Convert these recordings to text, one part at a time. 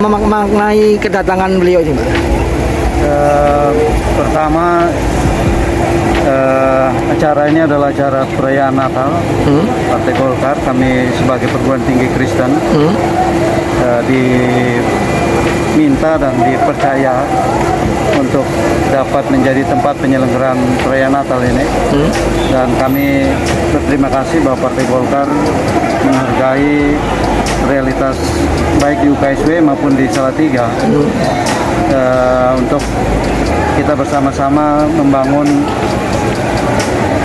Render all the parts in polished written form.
Mengenai kedatangan beliau ini, Pak. Pertama, acara ini adalah acara perayaan Natal Partai Golkar. Kami sebagai perguruan tinggi Kristen diminta dan dipercaya untuk dapat menjadi tempat penyelenggaraan perayaan Natal ini. Dan kami berterima kasih bahwa Partai Golkar menghargai realitas baik di UKSW maupun di Salatiga untuk kita bersama-sama membangun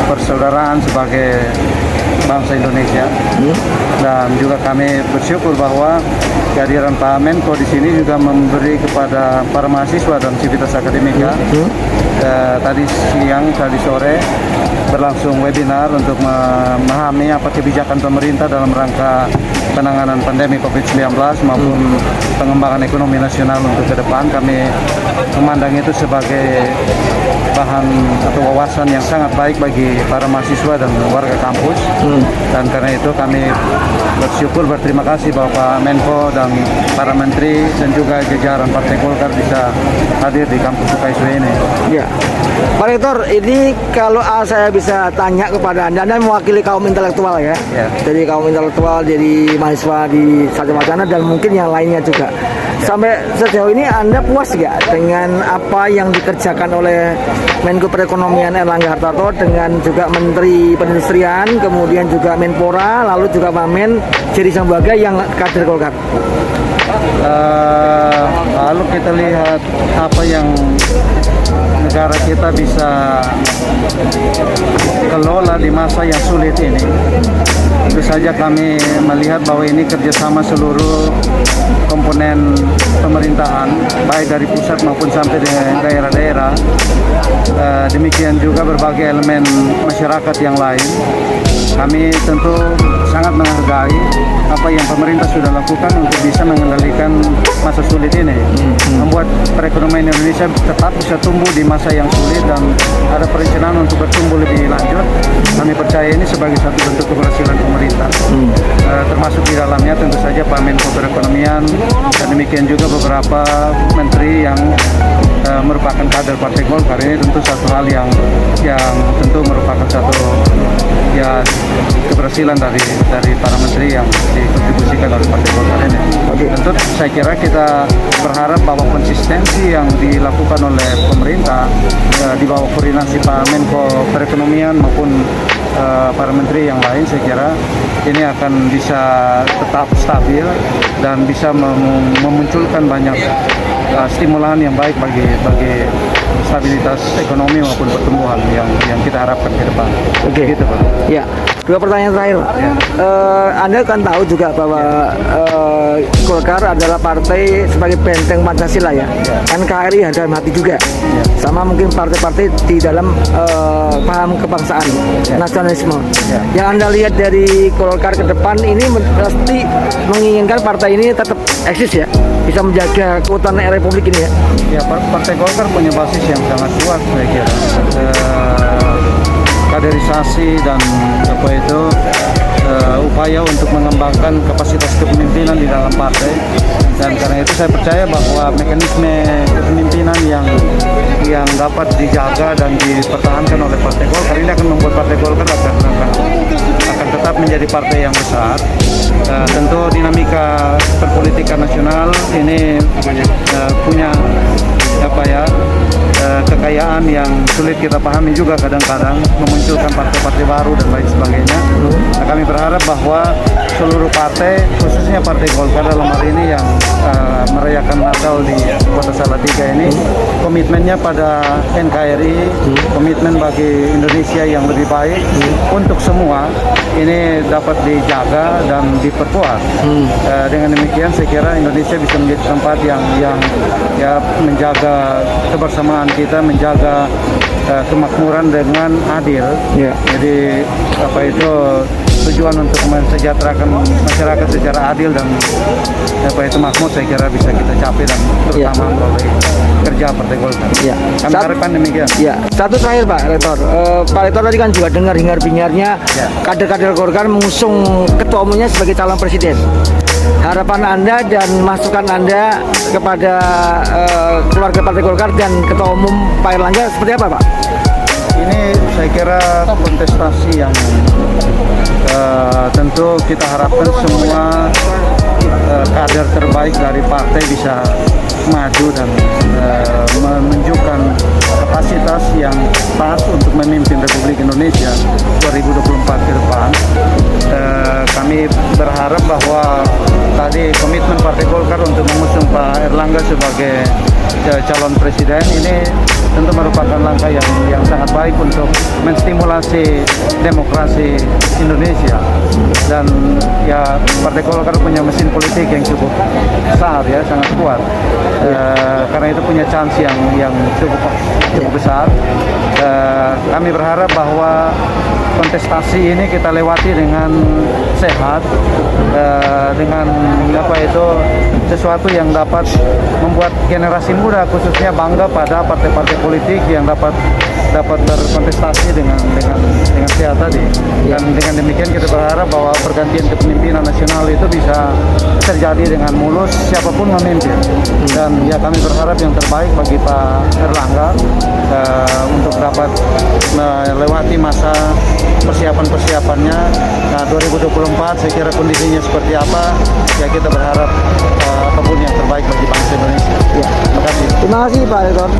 persaudaraan sebagai bangsa Indonesia. Dan juga kami bersyukur bahwa kehadiran Pak Menko di sini juga memberi kepada para mahasiswa dan sivitas akademika. Tadi siang, tadi sore berlangsung webinar untuk memahami apa kebijakan pemerintah dalam rangka penanganan pandemi COVID-19 maupun pengembangan ekonomi nasional untuk ke depan. Kami memandang itu sebagai bahan atau wawasan yang sangat baik bagi para mahasiswa dan warga kampus. Dan karena itu kami bersyukur, berterima kasih bahwa Pak Menko dan para menteri dan juga jajaran Partai Golkar bisa hadir di kampus UKSW ini. Ya, Pak Rektor, ini kalau saya bisa tanya kepada Anda mewakili kaum intelektual ya. Jadi kaum intelektual, jadi mahasiswa di Satya Wacana dan mungkin yang lainnya juga. Sampai sejauh ini Anda puas nggak dengan apa yang dikerjakan oleh Menko Perekonomian Erlangga Hartarto dengan juga Menteri Perindustrian, kemudian juga Menpora, lalu juga Wamen Jerry Sambuaga yang kader Golkar? Lalu kita lihat apa yang negara kita bisa kelola di masa yang sulit ini. Tentu saja kami melihat bahwa ini kerjasama seluruh komponen pemerintahan, baik dari pusat maupun sampai di daerah-daerah. Demikian juga berbagai elemen masyarakat yang lain. Kami tentu sangat menghargai apa yang pemerintah sudah lakukan untuk bisa mengendalikan masa sulit ini, membuat perekonomian Indonesia tetap bisa tumbuh di masa yang sulit dan ada perencanaan untuk bertumbuh lebih lanjut. Kami percaya ini sebagai satu bentuk keberhasilan pemerintah, termasuk di dalamnya tentu saja Pak Menko Perekonomian dan demikian juga beberapa menteri yang merupakan kader Partai Golkar. Ini tentu satu hal yang tentu merupakan satu keberhasilan dari para menteri yang dikontribusikan oleh Partai Golkar ini. Tentu saya kira kita berharap bahwa konsistensi yang dilakukan oleh pemerintah di bawah koordinasi Pak Menko Perekonomian maupun para menteri yang lain, saya kira ini akan bisa tetap stabil dan bisa memunculkan banyak stimulan yang baik bagi stabilitas ekonomi maupun pertumbuhan yang kita harapkan ke depan. Oke, gitu, Pak. Ya, dua pertanyaan terakhir, Pak. Anda kan tahu juga bahwa Golkar adalah partai sebagai benteng Pancasila ya. NKRI harga mati juga. Sama mungkin partai-partai di dalam paham kebangsaan, nasionalisme. Yang Anda lihat dari Golkar ke depan ini pasti menginginkan partai ini tetap eksis ya, bisa menjaga keutuhan Republik ini ya. Ya, Partai Golkar punya basis yang sangat kuat, saya kira. Kaderisasi dan upaya untuk mengembangkan kapasitas kepemimpinan di dalam partai. Dan karena itu saya percaya bahwa mekanisme kepemimpinan yang dapat dijaga dan dipertahankan oleh Partai Golkar ini akan membuat Partai Golkar akan tetap menjadi partai yang besar. Tentu dinamika perpolitikan nasional ini punya kekayaan yang sulit kita pahami juga kadang-kadang, memunculkan partai-partai baru dan lain sebagainya. Nah, kami berharap bahwa seluruh partai, khususnya Partai Golkar dalam hal ini yang merayakan Natal di Kota Salatiga ini, komitmennya pada NKRI, komitmen bagi Indonesia yang lebih baik untuk semua ini dapat dijaga dan diperkuat. Dengan demikian saya kira Indonesia bisa menjadi tempat yang menjaga kebersamaan kita, menjaga kemakmuran dengan adil. Jadi tujuan untuk mensejahterakan masyarakat secara adil dan makmur saya kira bisa kita capai, dan terutama melalui kerja tiga Partai Golkar. Ya. Kami harapkan demikian. Ya, satu terakhir Pak Rektor. Pak Rektor tadi kan juga dengar hingar-bingarnya Ya. kader-kader Golkar mengusung ketua umumnya sebagai calon presiden. Harapan Anda dan masukan Anda kepada keluarga Partai Golkar dan ketua umum Pak Erlangga seperti apa Pak? Ini saya kira kontestasi yang tentu kita harapkan semua kader terbaik dari partai bisa maju dan menunjukkan kapasitas yang pas untuk memimpin Republik Indonesia 2024 ke depan. Kami berharap bahwa tadi komitmen Partai Golkar untuk mengusung Pak Erlangga sebagai calon presiden ini tentu merupakan langkah yang sangat baik untuk menstimulasi demokrasi Indonesia. Dan ya Partai Golkar punya mesin politik yang cukup besar ya, sangat kuat. Karena itu punya chance yang cukup besar. Kami berharap bahwa kontestasi ini kita lewati dengan sehat, dengan sesuatu yang dapat membuat generasi muda khususnya bangga pada partai-partai politik yang dapat berkontestasi dengan sehat tadi. Dan dengan demikian kita berharap bahwa pergantian kepemimpinan nasional itu bisa terjadi dengan mulus siapapun memimpin. Dan ya kami berharap yang terbaik bagi Pak Erlangga untuk dapat melewati masa persiapannya. Nah, 2024 saya kira kondisinya seperti apa, ya kita berharap apapun yang terbaik bagi bangsa Indonesia. Ya. Terima kasih. Terima kasih Pak Rektor.